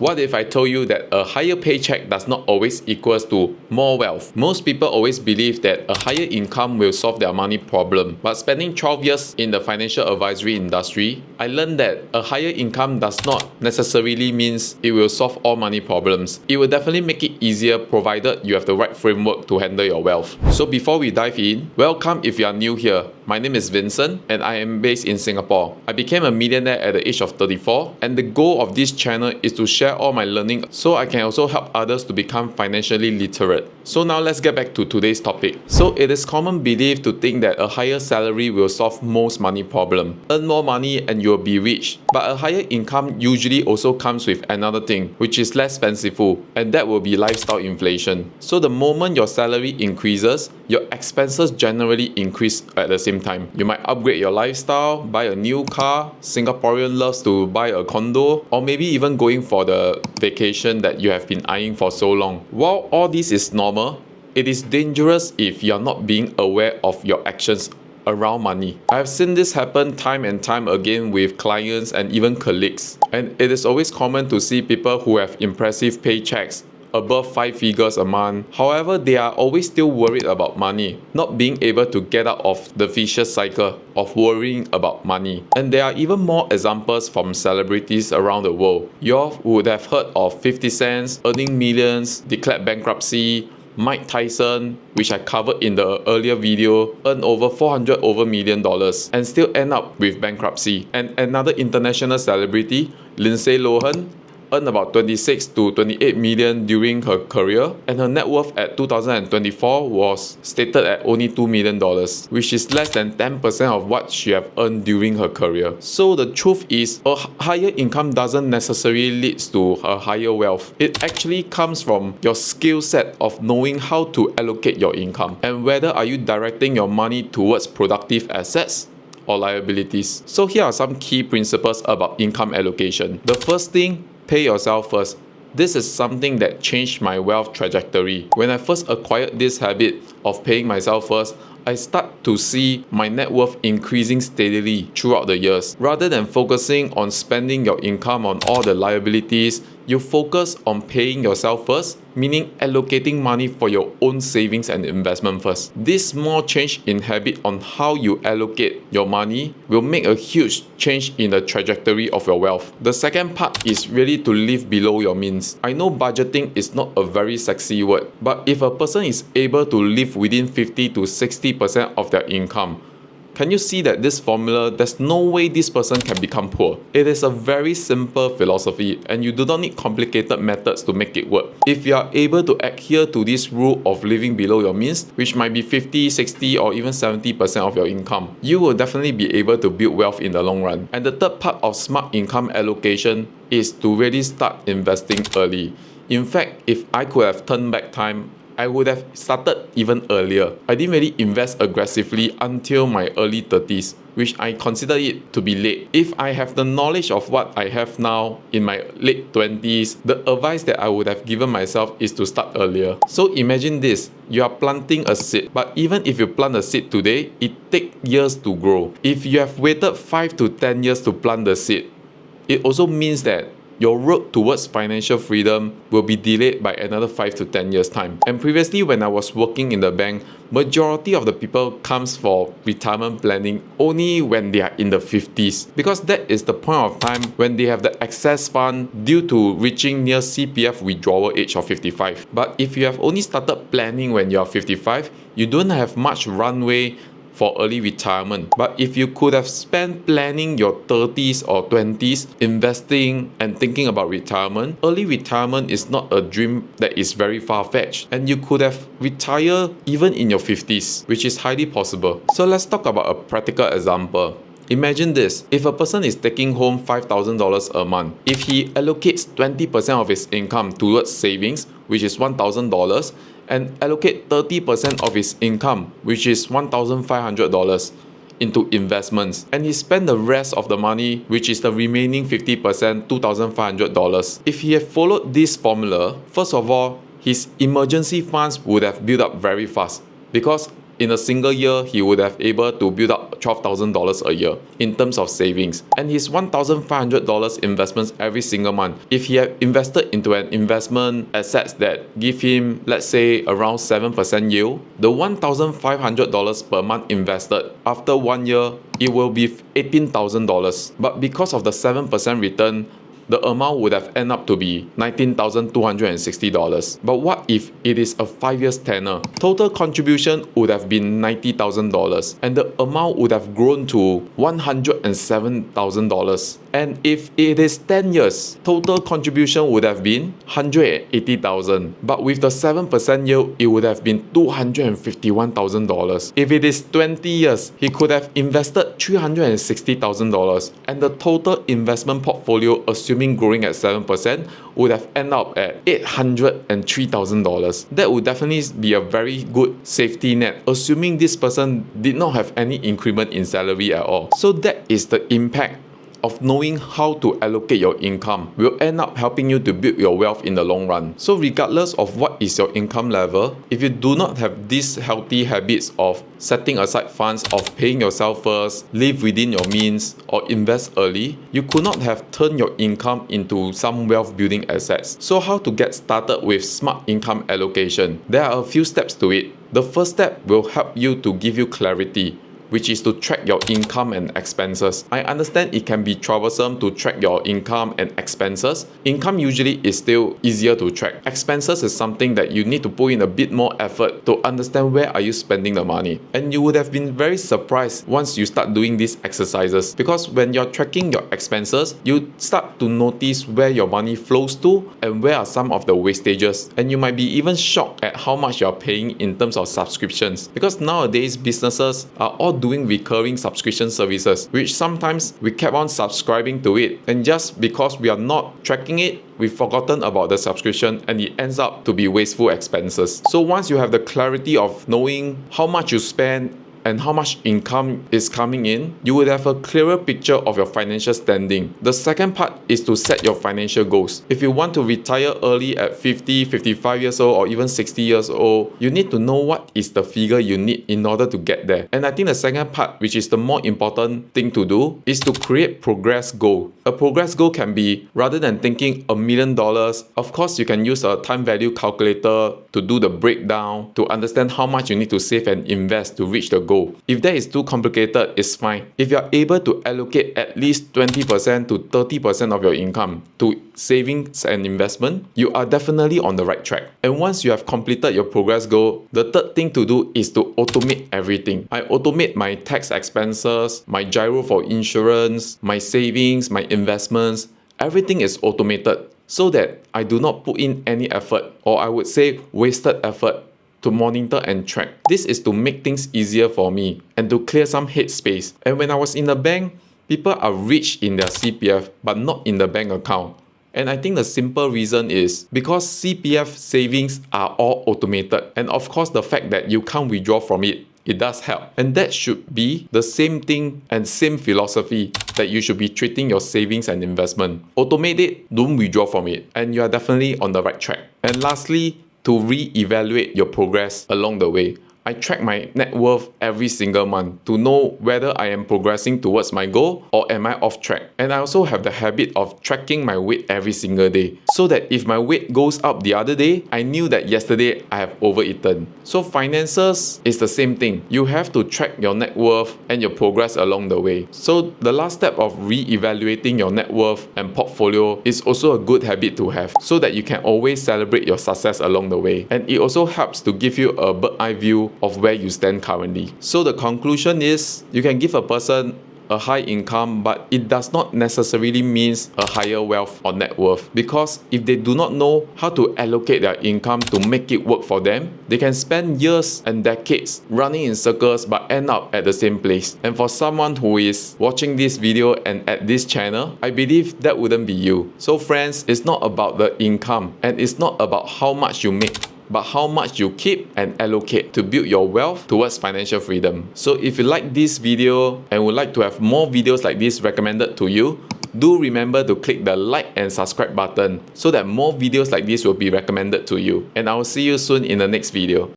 What if I told you that a higher paycheck does not always equals to more wealth? Most people always believe that a higher income will solve their money problem. But spending 12 years in the financial advisory industry, I learned that a higher income does not necessarily means it will solve all money problems. It will definitely make it easier provided you have the right framework to handle your wealth. So before we dive in, welcome if you are new here. My name is Vincent and I am based in Singapore. I became a millionaire at the age of 34, and the goal of this channel is to share all my learning so I can also help others to become financially literate. So now let's get back to today's topic. So it is common belief to think that a higher salary will solve most money problem. Earn more money and you'll be rich. But a higher income usually also comes with another thing, which is less fanciful, and that will be lifestyle inflation. So the moment your salary increases, your expenses generally increase at the same time. You might upgrade your lifestyle, buy a new car, Singaporean loves to buy a condo, or maybe even going for the vacation that you have been eyeing for so long. While all this is normal, it is dangerous if you are not being aware of your actions around money. I have seen this happen time and time again with clients and even colleagues. And it is always common to see people who have impressive paychecks, above 5 figures a month. However, they are always still worried about money, not being able to get out of the vicious cycle of worrying about money. And there are even more examples from celebrities around the world. You all would have heard of 50 Cent earning millions, declared bankruptcy. Mike Tyson, which I covered in the earlier video, earned over $400 million and still end up with bankruptcy. And another international celebrity, Lindsay Lohan, earned about 26 to 28 million during her career, and her net worth at 2024 was stated at only $2 million, which is less than 10% of what she have earned during her career. So the truth is, a higher income doesn't necessarily lead to a higher wealth. It actually comes from your skill set of knowing how to allocate your income, and whether are you directing your money towards productive assets or liabilities. So here are some key principles about income allocation. The first thing, pay yourself first. This is something that changed my wealth trajectory. When I first acquired this habit of paying myself first, I start to see my net worth increasing steadily throughout the years. Rather than focusing on spending your income on all the liabilities, you focus on paying yourself first, meaning allocating money for your own savings and investment first. This small change in habit on how you allocate your money will make a huge change in the trajectory of your wealth. The second part is really to live below your means. I know budgeting is not a very sexy word, but if a person is able to live within 50 to 60% of their income, can you see that this formula, there's no way this person can become poor? It is a very simple philosophy and you do not need complicated methods to make it work. If you are able to adhere to this rule of living below your means, which might be 50, 60 or even 70% of your income, you will definitely be able to build wealth in the long run. And the third part of smart income allocation is to really start investing early. In fact, if I could have turned back time, I would have started even earlier. I didn't really invest aggressively until my early 30s, which I consider it to be late. If I have the knowledge of what I have now in my late 20s, the advice that I would have given myself is to start earlier. So imagine this, you are planting a seed, but even if you plant a seed today, it takes years to grow. If you have waited 5 to 10 years to plant the seed, it also means that your road towards financial freedom will be delayed by another 5 to 10 years time. And previously when I was working in the bank, majority of the people comes for retirement planning only when they are in the 50s, because that is the point of time when they have the excess fund due to reaching near CPF withdrawal age of 55. But if you have only started planning when you are 55, you don't have much runway for early retirement. But if you could have spent planning your 30s or 20s investing and thinking about retirement, early retirement is not a dream that is very far-fetched, and you could have retired even in your 50s, which is highly possible. So let's talk about a practical example. Imagine this, if a person is taking home $5,000 a month, if he allocates 20% of his income towards savings, which is $1,000, and allocate 30% of his income, which is $1,500, into investments, and he spent the rest of the money, which is the remaining 50%, $2,500. If he had followed this formula, first of all, his emergency funds would have built up very fast, because in a single year, he would have able to build up $12,000 a year in terms of savings. And his $1,500 investments every single month, if he had invested into an investment assets that give him, let's say, around 7% yield, the $1,500 per month invested, after 1 year, it will be $18,000. But because of the 7% return, the amount would have ended up to be $19,260. But what if it is a 5 years tenor? Total contribution would have been $90,000 and the amount would have grown to $107,000. And if it is 10 years, total contribution would have been $180,000. But with the 7% yield, it would have been $251,000. If it is 20 years, he could have invested $360,000 and the total investment portfolio, assuming growing at 7%, would have ended up at $803,000. That would definitely be a very good safety net, assuming this person did not have any increment in salary at all. So that is the impact of knowing how to allocate your income will end up helping you to build your wealth in the long run. So regardless of what is your income level, if you do not have these healthy habits of setting aside funds, of paying yourself first, live within your means, or invest early, you could not have turned your income into some wealth building assets. So how to get started with smart income allocation? There are a few steps to it. The first step will help you to give you clarity, which is to track your income and expenses. I understand it can be troublesome to track your income and expenses. Income usually is still easier to track. Expenses is something that you need to put in a bit more effort to understand where are you spending the money. And you would have been very surprised once you start doing these exercises, because when you're tracking your expenses, you start to notice where your money flows to and where are some of the wastages. And you might be even shocked at how much you're paying in terms of subscriptions, because nowadays businesses are all doing recurring subscription services, which sometimes we kept on subscribing to it, and just because we are not tracking it, we've forgotten about the subscription and it ends up to be wasteful expenses. So once you have the clarity of knowing how much you spend and how much income is coming in, you would have a clearer picture of your financial standing. The second part is to set your financial goals. If you want to retire early at 50, 55 years old or even 60 years old, you need to know what is the figure you need in order to get there. And I think the second part, which is the more important thing to do, is to create progress goal. A progress goal can be, rather than thinking $1 million, of course you can use a time value calculator to do the breakdown, to understand how much you need to save and invest to reach the goal. If that is too complicated, it's fine. If you're able to allocate at least 20% to 30% of your income to savings and investment, you are definitely on the right track. And once you have completed your progress goal, the third thing to do is to automate everything. I automate my tax expenses, my gyro for insurance, my savings, my investments. Everything is automated so that I do not put in any effort, or I would say wasted effort, to monitor and track. This is to make things easier for me and to clear some headspace. And when I was in the bank, people are rich in their CPF but not in the bank account. And I think the simple reason is because CPF savings are all automated. And of course, the fact that you can't withdraw from it, it does help. And that should be the same thing and same philosophy that you should be treating your savings and investment. Automate it, don't withdraw from it, and you are definitely on the right track. And lastly, to re-evaluate your progress along the way. I track my net worth every single month to know whether I am progressing towards my goal or am I off track. And I also have the habit of tracking my weight every single day, so that if my weight goes up the other day, I knew that yesterday I have overeaten. So finances is the same thing. You have to track your net worth and your progress along the way. So the last step of re-evaluating your net worth and portfolio is also a good habit to have, so that you can always celebrate your success along the way. And it also helps to give you a bird's eye view of where you stand currently. So the conclusion is, you can give a person a high income, but it does not necessarily mean a higher wealth or net worth, because if they do not know how to allocate their income to make it work for them, they can spend years and decades running in circles but end up at the same place. And for someone who is watching this video and at this channel, I believe that wouldn't be you. So friends, it's not about the income and it's not about how much you make, but how much you keep and allocate to build your wealth towards financial freedom. So if you like this video and would like to have more videos like this recommended to you, do remember to click the like and subscribe button so that more videos like this will be recommended to you. And I will see you soon in the next video.